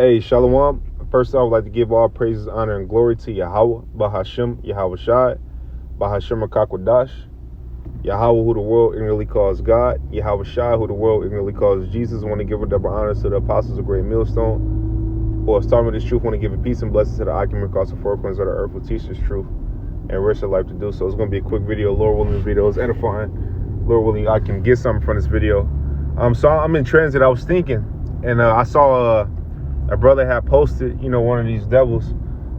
Hey, Shalom. First, I would like to give all praises, honor, and glory to Yahweh, Bahashem, Yahweh Shai, Bahashem Rakakwadash, Yahweh, who the world ignorantly calls God, Yahweh Shai, who the world ignorantly calls Jesus. I want to give a double honor to the apostles of Great Millstone, who are starting with this truth. I want to give a peace and blessings to the occupant across the four corners of the earth who teach this truth and risk their life to do so. It's going to be a quick video. Lord willing, this video is edifying. Lord willing, I can get something from this video. So I'm in transit. I was thinking, and I saw a brother had posted, one of these devils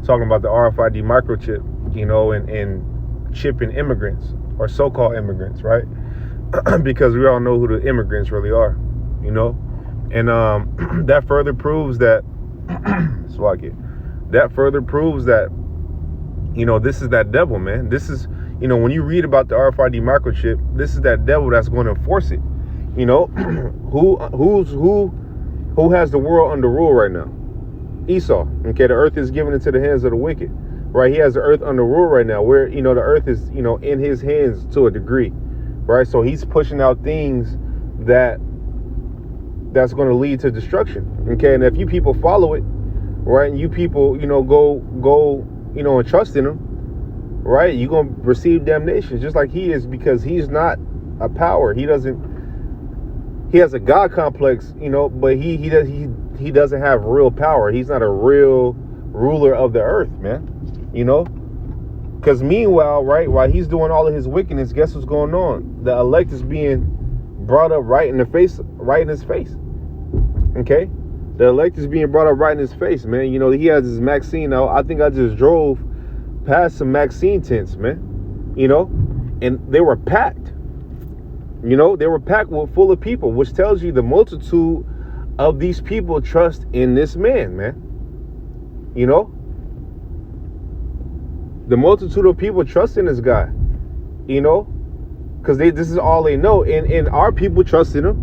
talking about the RFID microchip, and chipping immigrants or so-called immigrants, right? Because we all know who the immigrants really are, and that further proves that that further proves that this is that devil, man. This is, when you read about the RFID microchip, this is that devil that's going to enforce it. Who has the world under rule right now? Esau. Okay, the earth is given into the hands of the wicked, right? He has the earth under rule right now, where the earth is in his hands to a degree, right? So he's pushing out things that's going to lead to destruction. Okay, and if you people follow it, right, and you people go and trust in him, right, you're going to receive damnation just like he is, because he's not a power. He has a God complex, but he doesn't have real power. He's not a real ruler of the earth, man. Because meanwhile, right, while he's doing all of his wickedness, guess what's going on? The elect is being brought up right in his face. Okay, the elect is being brought up right in his face, man. He has his Maxine now. I think I just drove past some Maxine tents, man. And they were packed. They were packed full of people, which tells you the multitude of these people trust in this man, The multitude of people trust in this guy, because this is all they know. And our people trust in him.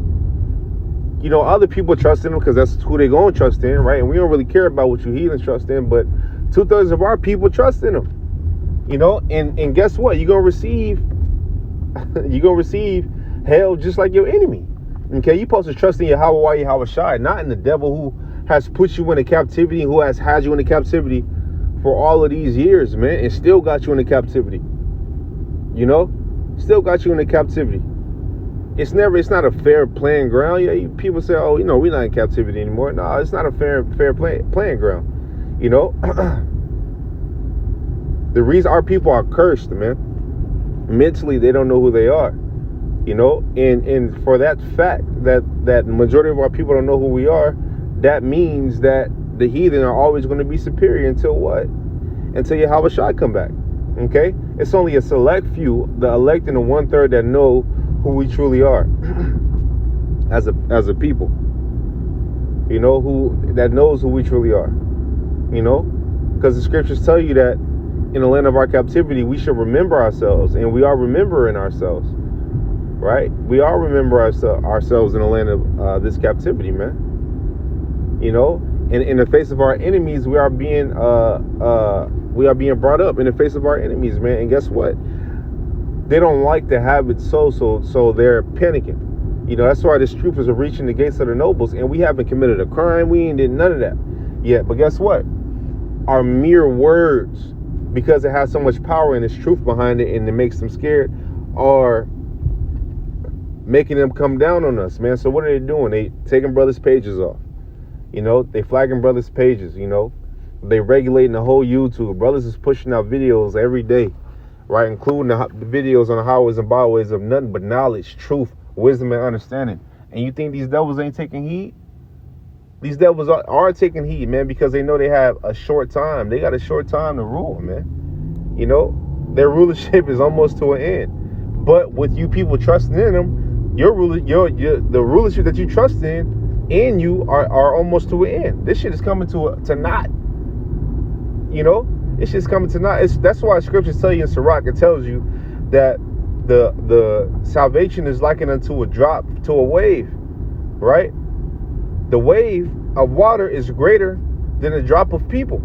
Other people trust in him because that's who they going to trust in, right? And we don't really care about what you heathens trust in, but 2/3 of our people trust in him, and guess what? You're going to receive hell just like your enemy. Okay, you're supposed to trust in Yahweh Shai, not in the devil who has put you into captivity, who has had you into captivity for all of these years, man, and still got you into captivity. Still got you into captivity. It's not a fair playing ground. Yeah, people say, oh, we're not in captivity anymore. No, it's not a fair playing ground. The reason our people are cursed, man, mentally they don't know who they are. And for that fact that the majority of our people don't know who we are, that means that the heathen are always going to be superior until what? Until Yahweh Shai come back. Okay? It's only a select few, the elect and the 1/3 that know who we truly are as a people. That knows who we truly are. Because the scriptures tell you that in the land of our captivity, we should remember ourselves, and we are remembering ourselves. Right, we all remember ourselves in the land of this captivity, man. And in the face of our enemies, we are being brought up in the face of our enemies, man. And guess what? They don't like to have it so they're panicking. That's why these troopers are reaching the gates of the nobles, and we haven't committed a crime. We ain't did none of that yet. But guess what? Our mere words, because it has so much power and there's truth behind it, and it makes them scared, are making them come down on us, man. So what are they doing? They taking brothers' pages off. They flagging brothers' pages, They regulating the whole YouTube. Brothers is pushing out videos every day, right? Including the videos on the highways and byways of nothing but knowledge, truth, wisdom, and understanding. And you think these devils ain't taking heed? These devils are taking heed, man, because they know they have a short time. They got a short time to rule, man. Their rulership is almost to an end. But with you people trusting in them, the rulership that you trust in you are almost to an end. This shit is coming to naught. It's just coming to naught. That's why scriptures tell you in Sirach, it tells you that the salvation is likened unto a drop to a wave, right? The wave of water is greater than a drop of people.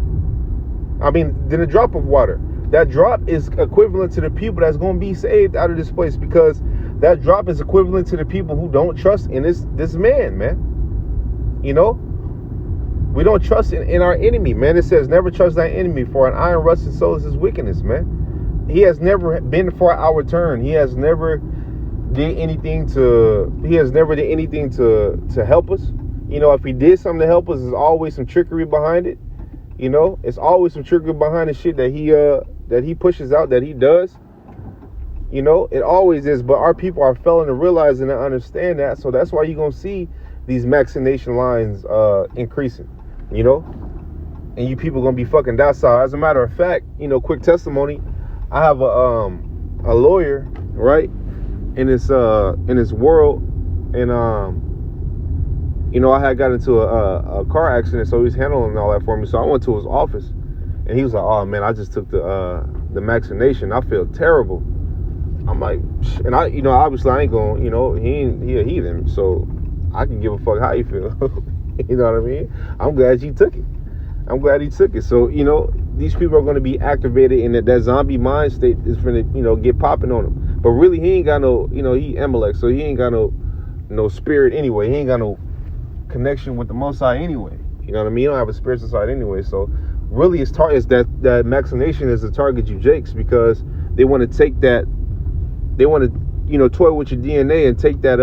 Than a drop of water. That drop is equivalent to the people that's going to be saved out of this place, because that drop is equivalent to the people who don't trust in this man. We don't trust in our enemy, man. It says never trust thy enemy, for an iron rusted soul is his wickedness, man. He has never been for our turn. He has never did anything to help us. You know, if he did something to help us, there's always some trickery behind it. You know, it's always some trickery behind the shit that he pushes out, that he does. You know, it always is. But our people are failing to realize and to understand that. So that's why you're gonna see these vaccination lines increasing. You know, and you people gonna be fucking docile. As a matter of fact, you know, quick testimony. I have a lawyer, right, in this world, and you know, I had got into a car accident, so he's handling all that for me. So I went to his office, and he was like, "Oh man, I just took the vaccination. I feel terrible." I'm like, and I, you know, obviously I ain't gonna, you know, he a heathen, so I can give a fuck how you feel. You know what I mean? I'm glad you took it. I'm glad he took it. So, you know, these people are going to be activated, and that zombie mind state is going to, you know, get popping on them. But really, he ain't got no, you know, he Amalek, so he ain't got no spirit anyway. He ain't got no connection with the Most High anyway. You know what I mean? He don't have a spiritual side anyway. So really, it's that vaccination is to target you jakes, because they want to take that, they want to, you know, toy with your DNA and take that,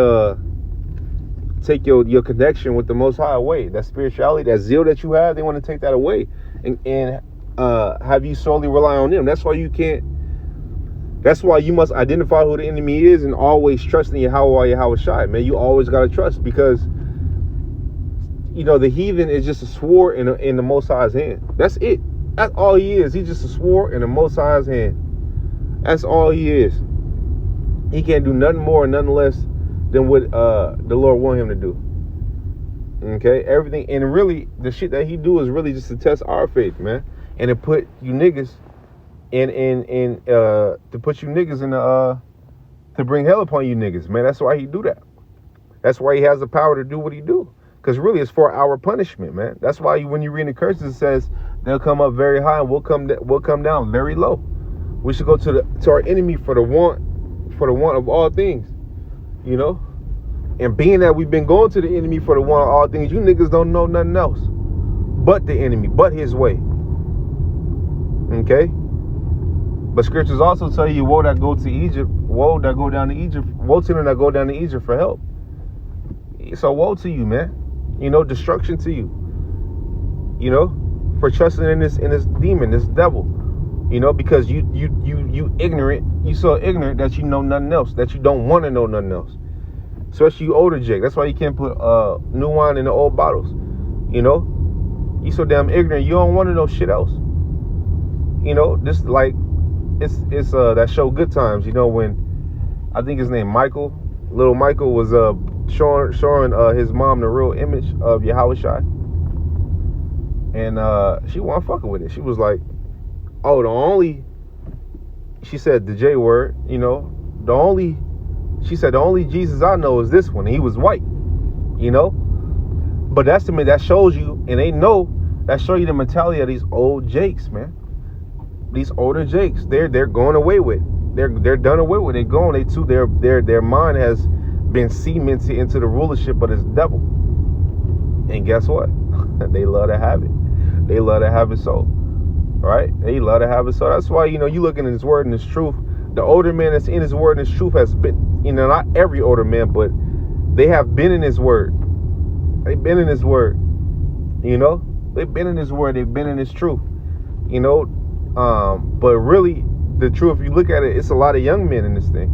take your connection with the Most High away. That spirituality, that zeal that you have, they want to take that away and have you solely rely on them. That's why you can't. That's why you must identify who the enemy is and always trust in Yahweh Shai, man. You always gotta trust, because you know the heathen is just a sword in the Most High's hand. That's it. That's all he is. He's just a sword in the Most High's hand. That's all he is. He can't do nothing more and nothing less than what the Lord want him to do. Okay, everything, and really the shit that he do is really just to test our faith, man, and to put you niggas to put you niggas in the to bring hell upon you niggas, man. That's why he do that. That's why he has the power to do what he do, because really it's for our punishment, man. That's why when you read the curses, it says they'll come up very high and we'll come down very low. We should go to our enemy for the want of all things. You know, and being that we've been going to the enemy for the one of all things, you niggas don't know nothing else but the enemy, but his way. Okay, but scriptures also tell you, woe that go to Egypt, woe that go down to Egypt, woe to them that go down to Egypt for help. So woe to you, man. You know, destruction to you. You know, for trusting in this demon, this devil. You know, because you ignorant, you so ignorant that you know nothing else, that you don't want to know nothing else. Especially you older Jake. That's why you can't put new wine in the old bottles. You know, you so damn ignorant, you don't want to know shit else. You know, this like it's that show Good Times. You know, when I think his name Michael, little Michael was showing his mom the real image of Yahweh Shai, and she wasn't fucking with it. She was like, oh, she said the J word, you know, she said the only Jesus I know is this one. He was white, you know. But that's to me, that shows you, and they know, that show you the mentality of these old jakes, man. These older jakes, they're going away with. They're done away with. They're going. Their mind has been cemented into the rulership of this devil. And guess what? They love to have it. They love to have it so. Right? They love to have it. So that's why, you know, you looking in his word and his truth. The older man that's in his word and his truth has been, you know, not every older man, but they have been in his word. They've been in his word. You know? They've been in his word. They've been in his truth. You know? But really, the truth, if you look at it, it's a lot of young men in this thing.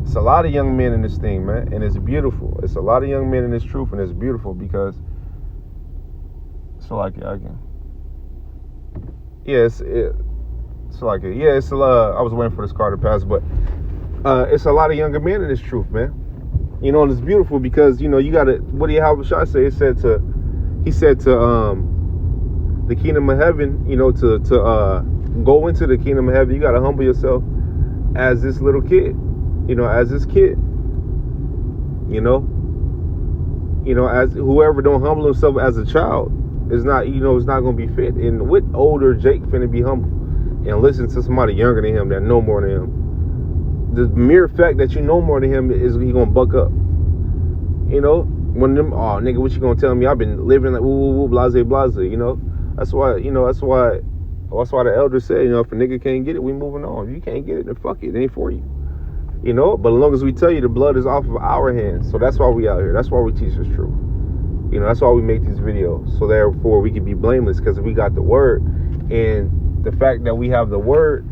It's a lot of young men in this thing, man. And it's beautiful. It's a lot of young men in this truth, and it's beautiful because so like again. It's like it. Yeah, it's a lot. I was waiting for this car to pass, but it's a lot of younger men in this truth, man. You know, and it's beautiful because, you know, you gotta, what did Yahweh Shai say? He said to the kingdom of heaven, you know, to go into the kingdom of heaven, you gotta humble yourself as this little kid, you know, as this kid, you know, as whoever don't humble himself as a child is not, you know, it's not gonna be fit. And with older Jake finna be humble and listen to somebody younger than him that know more than him. The mere fact that you know more than him is he gonna buck up. You know, One of them, oh nigga, what you gonna tell me? I've been living like woo, blase, you know. That's why the elders say, you know, if a nigga can't get it, we moving on. If you can't get it, then fuck it. It ain't for you. You know, but as long as we tell you the blood is off of our hands. So that's why we out here. That's why we teach this truth. You know, that's why we make these videos. So therefore we can be blameless, because we got the word. And the fact that we have the word,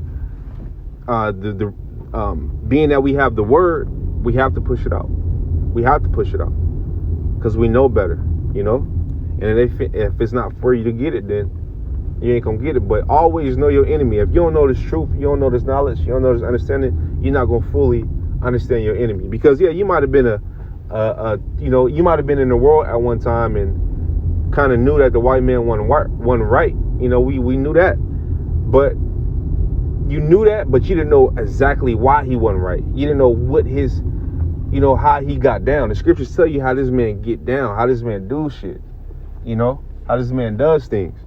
being that we have the word, we have to push it out. We have to push it out. Because we know better, you know. And if it's not for you to get it, then you ain't gonna get it. But always know your enemy. If you don't know this truth, you don't know this knowledge, you don't know this understanding, you're not gonna fully understand your enemy. Because yeah, you might have been you might have been in the world at one time and kind of knew that the white man wasn't right. You know, we knew that, but you knew that, but you didn't know exactly why he wasn't right. You didn't know what his, you know, how he got down. The scriptures tell you how this man get down, how this man do shit. You know, how this man does things.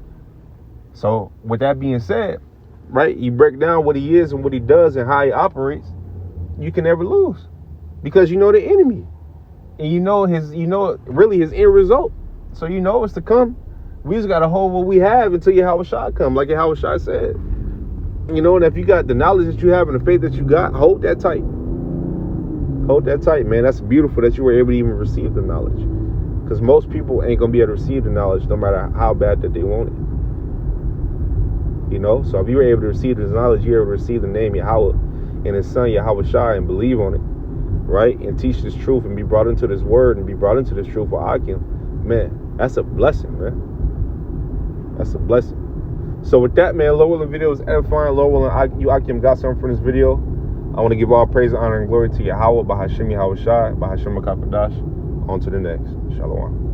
So with that being said, right, you break down what he is and what he does and how he operates, you can never lose, because you know the enemy, and you know really his end result. So you know it's to come. We just gotta hold what we have until Yahweh Shai come, like Yahweh Shai said. You know, and if you got the knowledge that you have and the faith that you got, hold that tight. Hold that tight, man. That's beautiful that you were able to even receive the knowledge. Because most people ain't going to be able to receive the knowledge no matter how bad that they want it. You know? So if you were able to receive this knowledge, you're able to receive the name Yahweh and his son Yahweh Shai and believe on it. Right? And teach this truth and be brought into this word and be brought into this truth for Akim. Man, that's a blessing, man. That's a blessing. So with that, man, Lord willing, video is edifying. Lord willing, you Akim got something from this video. I want to give all praise, honor, and glory to Yahweh, Bahashem Yahweh Shai, Bahashem Makapadash. On to the next. Shalom.